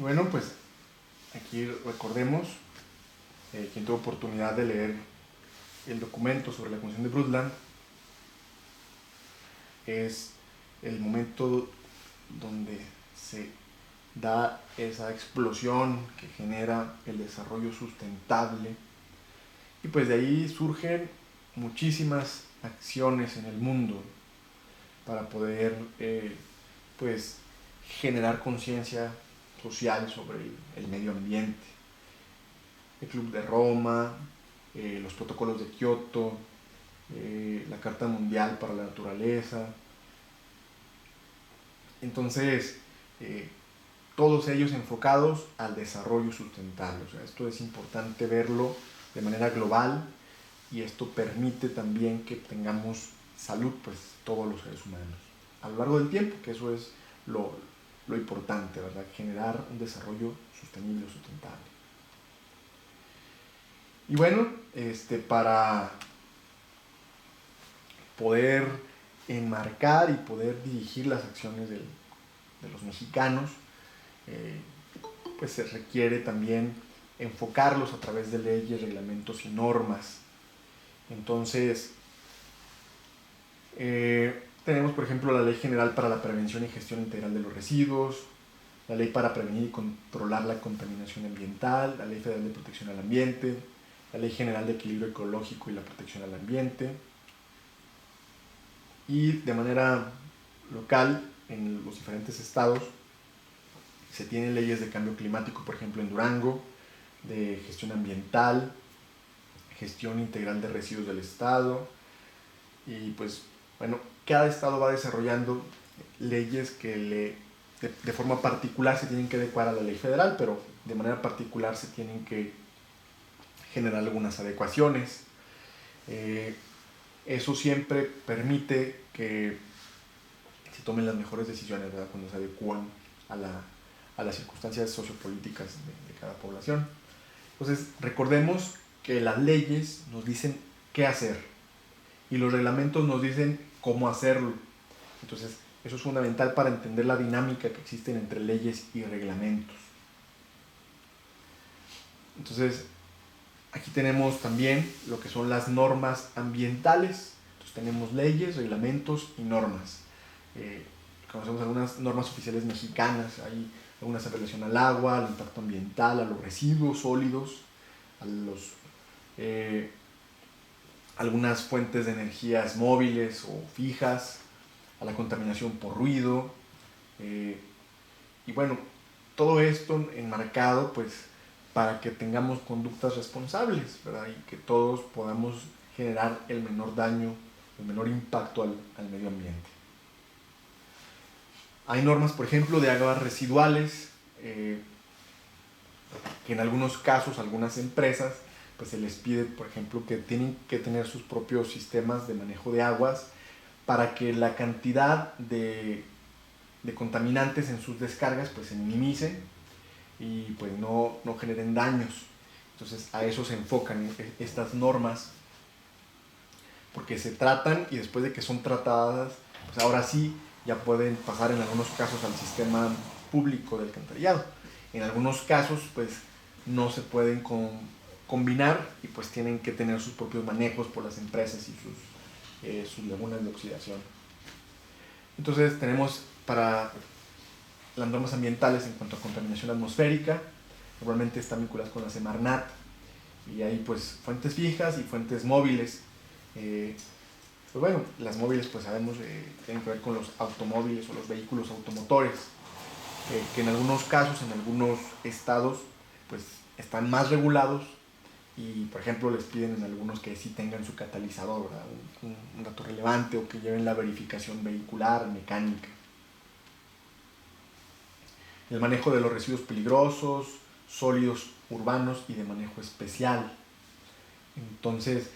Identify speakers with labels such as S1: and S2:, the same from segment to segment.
S1: Bueno, pues aquí recordemos, quien tuvo oportunidad de leer el documento sobre la Convención de Brundtland, es el momento donde se da esa explosión que genera el desarrollo sustentable, y pues de ahí surgen muchísimas acciones en el mundo para poder pues generar conciencia social sobre el medio ambiente. El Club de Roma, los protocolos de Kioto, la Carta Mundial para la Naturaleza. Entonces, todos ellos enfocados al desarrollo sustentable. O sea, esto es importante verlo de manera global, y esto permite también que tengamos salud, pues todos los seres humanos a lo largo del tiempo, que eso es lo importante, ¿verdad? Generar un desarrollo sostenible o sustentable. Y bueno, para poder enmarcar y poder dirigir las acciones de los mexicanos, pues se requiere también enfocarlos a través de leyes, reglamentos y normas. Entonces, tenemos, por ejemplo, la Ley General para la Prevención y Gestión Integral de los Residuos, la Ley para Prevenir y Controlar la Contaminación Ambiental, la Ley Federal de Protección al Ambiente, la Ley General de Equilibrio Ecológico y la Protección al Ambiente. Y de manera local, en los diferentes estados, se tienen leyes de cambio climático, por ejemplo en Durango, de gestión ambiental, gestión integral de residuos del estado, y pues bueno, cada estado va desarrollando leyes que de forma particular se tienen que adecuar a la ley federal, pero de manera particular se tienen que generar algunas adecuaciones. Eso siempre permite que se tomen las mejores decisiones, ¿verdad? Cuando se adecuan a las circunstancias sociopolíticas de cada población. Entonces, recordemos que las leyes nos dicen qué hacer y los reglamentos nos dicen cómo hacerlo. Entonces, eso es fundamental para entender la dinámica que existen entre leyes y reglamentos. Entonces, aquí tenemos también lo que son las normas ambientales. Entonces, tenemos leyes, reglamentos y normas. Conocemos algunas normas oficiales mexicanas, hay algunas en relación al agua, al impacto ambiental, a los residuos sólidos, a algunas fuentes de energías móviles o fijas, a la contaminación por ruido, y bueno, todo esto enmarcado pues para que tengamos conductas responsables, ¿verdad? Y que todos podamos generar el menor daño, el menor impacto al medio ambiente. Hay normas, por ejemplo, de aguas residuales, que en algunos casos, algunas empresas, pues se les pide, por ejemplo, que tienen que tener sus propios sistemas de manejo de aguas para que la cantidad de contaminantes en sus descargas pues se minimicen y pues no generen daños. Entonces a eso se enfocan estas normas, porque se tratan y después de que son tratadas, pues ahora sí ya pueden pasar en algunos casos al sistema público de alcantarillado. En algunos casos pues no se pueden combinar y pues tienen que tener sus propios manejos por las empresas y sus lagunas de oxidación. Entonces tenemos para las normas ambientales en cuanto a contaminación atmosférica, normalmente están vinculadas con la Semarnat, y hay pues fuentes fijas y fuentes móviles. Pues bueno, las móviles pues sabemos tienen que ver con los automóviles o los vehículos automotores, que en algunos casos, en algunos estados, pues están más regulados y por ejemplo les piden en algunos que sí tengan su catalizador, ¿verdad? Un dato relevante, o que lleven la verificación vehicular, mecánica. El manejo de los residuos peligrosos, sólidos urbanos y de manejo especial. Entonces,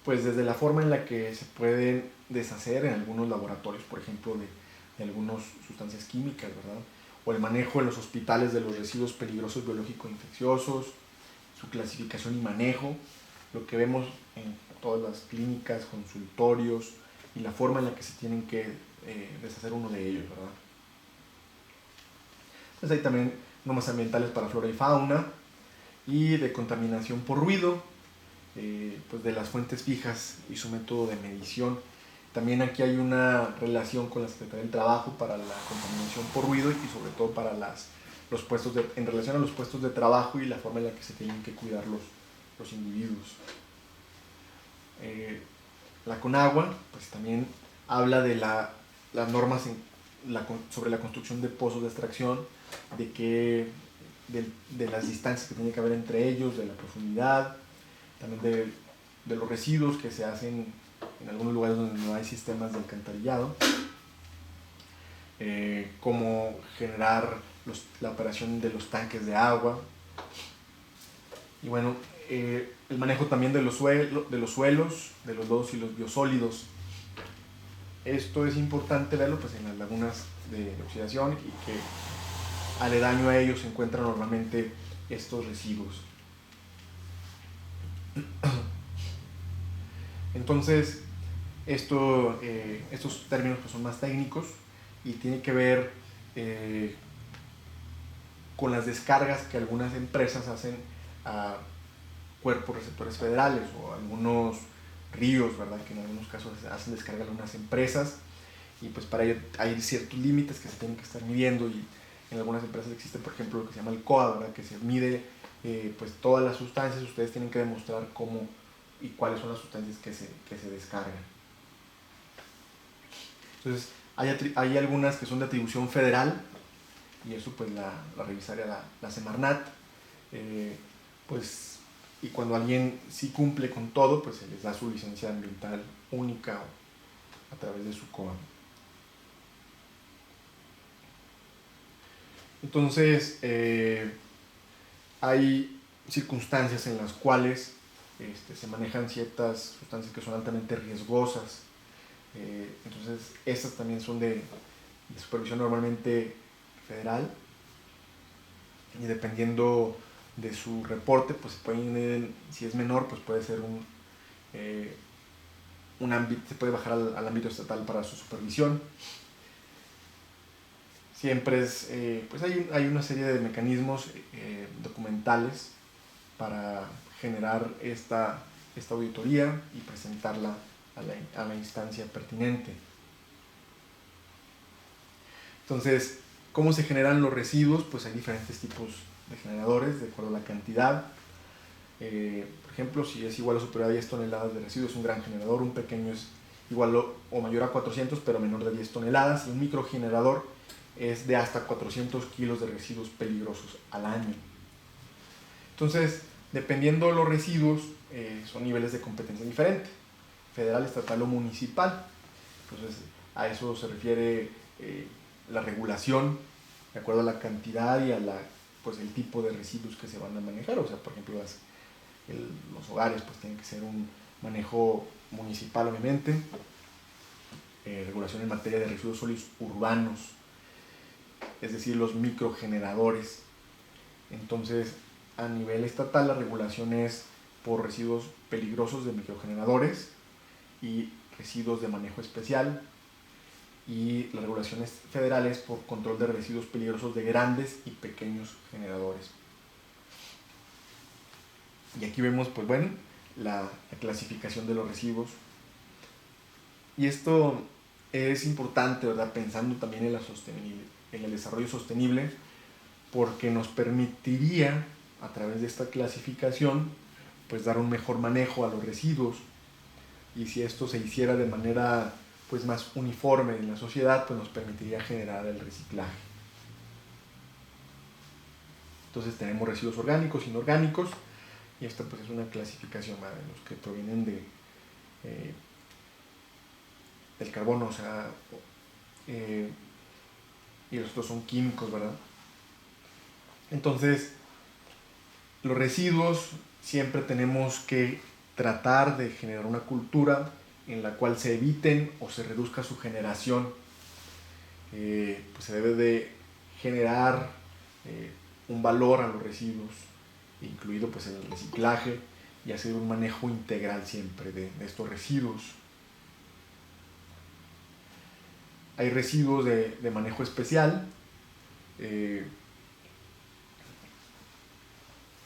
S1: pues desde la forma en la que se pueden deshacer en algunos laboratorios, por ejemplo, de algunas sustancias químicas, ¿verdad? O el manejo en los hospitales de los residuos peligrosos biológicos infecciosos, su clasificación y manejo, lo que vemos en todas las clínicas, consultorios, y la forma en la que se tienen que deshacer uno de ellos, ¿verdad? Pues hay también normas ambientales para flora y fauna, y de contaminación por ruido, pues de las fuentes fijas y su método de medición. También aquí hay una relación con la Secretaría del Trabajo para la contaminación por ruido y sobre todo para los puestos en relación a los puestos de trabajo y la forma en la que se tienen que cuidar los individuos. La CONAGUA pues también habla de las normas sobre la construcción de pozos de extracción, de las distancias que tiene que haber entre ellos, de la profundidad, también de los residuos que se hacen en algunos lugares donde no hay sistemas de alcantarillado, cómo generar la operación de los tanques de agua, y bueno, el manejo también de los suelos, de los lodos y los biosólidos. Esto es importante verlo pues, en las lagunas de oxidación, y que aledaño a ellos se encuentran normalmente estos residuos. Entonces, estos términos pues, son más técnicos y tienen que ver con las descargas que algunas empresas hacen a cuerpos receptores federales o algunos ríos, ¿verdad? Que en algunos casos hacen descarga algunas empresas, y pues para ello hay ciertos límites que se tienen que estar midiendo, y en algunas empresas existe, por ejemplo, lo que se llama el COA, ¿verdad? Que se mide pues todas las sustancias. Ustedes tienen que demostrar cómo y cuáles son las sustancias que se descargan. Entonces, hay algunas que son de atribución federal, y eso pues la revisaría la Semarnat, pues, y cuando alguien sí cumple con todo, pues se les da su licencia ambiental única a través de su COA. Entonces, hay circunstancias en las cuales se manejan ciertas sustancias que son altamente riesgosas. Entonces, estas también son de supervisión normalmente federal, y dependiendo de su reporte, pues si es menor, pues puede ser un ámbito, se puede bajar al ámbito estatal para su supervisión. Siempre pues hay una serie de mecanismos documentales para generar esta auditoría y presentarla a la instancia pertinente. Entonces, ¿cómo se generan los residuos? Pues hay diferentes tipos de generadores de acuerdo a la cantidad. Por ejemplo, si es igual o superior a 10 toneladas de residuos, es un gran generador. Un pequeño es igual o mayor a 400, pero menor de 10 toneladas. Y un microgenerador es de hasta 400 kilos de residuos peligrosos al año. Entonces, dependiendo de los residuos, son niveles de competencia diferentes: federal, estatal o municipal. Entonces, a eso se refiere la regulación de acuerdo a la cantidad y a pues el tipo de residuos que se van a manejar. O sea, por ejemplo, los hogares pues tienen que ser un manejo municipal, obviamente. Regulación en materia de residuos sólidos urbanos, es decir, los microgeneradores. Entonces, a nivel estatal, la regulación es por residuos peligrosos de microgeneradores y residuos de manejo especial, y las regulaciones federales por control de residuos peligrosos de grandes y pequeños generadores. Y aquí vemos, pues bueno, la clasificación de los residuos. Y esto es importante, ¿verdad? Pensando también en el desarrollo sostenible, porque nos permitiría, a través de esta clasificación, pues dar un mejor manejo a los residuos. Y si esto se hiciera de manera pues más uniforme en la sociedad, pues nos permitiría generar el reciclaje. Entonces tenemos residuos orgánicos, inorgánicos, y esta pues es una clasificación de los que provienen del carbono, o sea, y los otros son químicos, ¿verdad? Entonces, los residuos siempre tenemos que tratar de generar una cultura en la cual se eviten o se reduzca su generación. Pues se debe de generar un valor a los residuos, incluido pues el reciclaje, y hacer un manejo integral siempre de estos residuos. Hay residuos de manejo especial,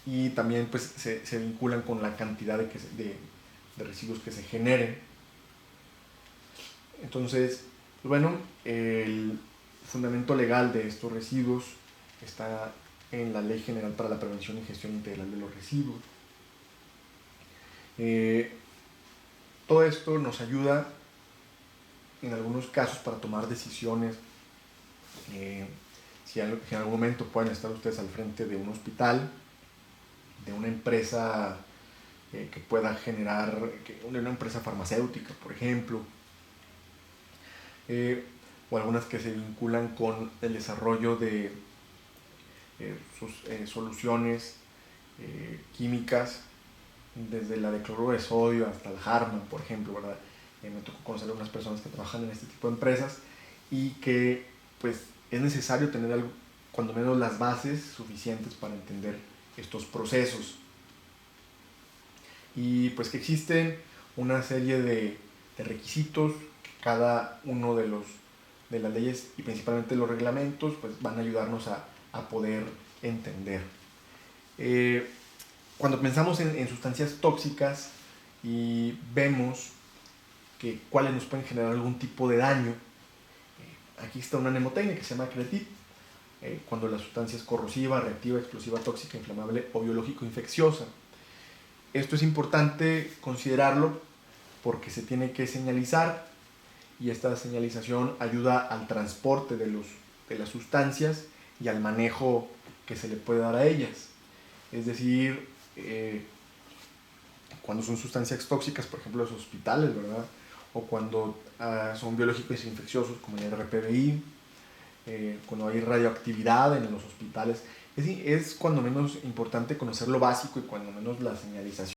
S1: y también pues se vinculan con la cantidad de residuos que se generen. Entonces, bueno, el fundamento legal de estos residuos está en la Ley General para la Prevención y Gestión Integral de los Residuos. Todo esto nos ayuda en algunos casos para tomar decisiones. Si en algún momento pueden estar ustedes al frente de un hospital, de una empresa que pueda generar, una empresa farmacéutica, por ejemplo, o algunas que se vinculan con el desarrollo de sus soluciones químicas, desde la de cloruro de sodio hasta el Harman, por ejemplo, ¿verdad? Me tocó conocer a unas personas que trabajan en este tipo de empresas y que pues es necesario tener algo, cuando menos las bases suficientes para entender estos procesos. Y pues que existen una serie de requisitos que cada uno de las leyes y principalmente los reglamentos pues van a ayudarnos a poder entender. Cuando pensamos en sustancias tóxicas y vemos que cuáles nos pueden generar algún tipo de daño, aquí está una mnemotecnia que se llama CRETIP, cuando la sustancia es corrosiva, reactiva, explosiva, tóxica, inflamable o biológico-infecciosa. Esto es importante considerarlo porque se tiene que señalizar y esta señalización ayuda al transporte de las sustancias y al manejo que se le puede dar a ellas. Es decir, cuando son sustancias tóxicas, por ejemplo, los hospitales, ¿verdad? O cuando son biológicos infecciosos, como el RPBI, cuando hay radioactividad en los hospitales. Es cuando menos importante conocer lo básico y cuando menos la señalización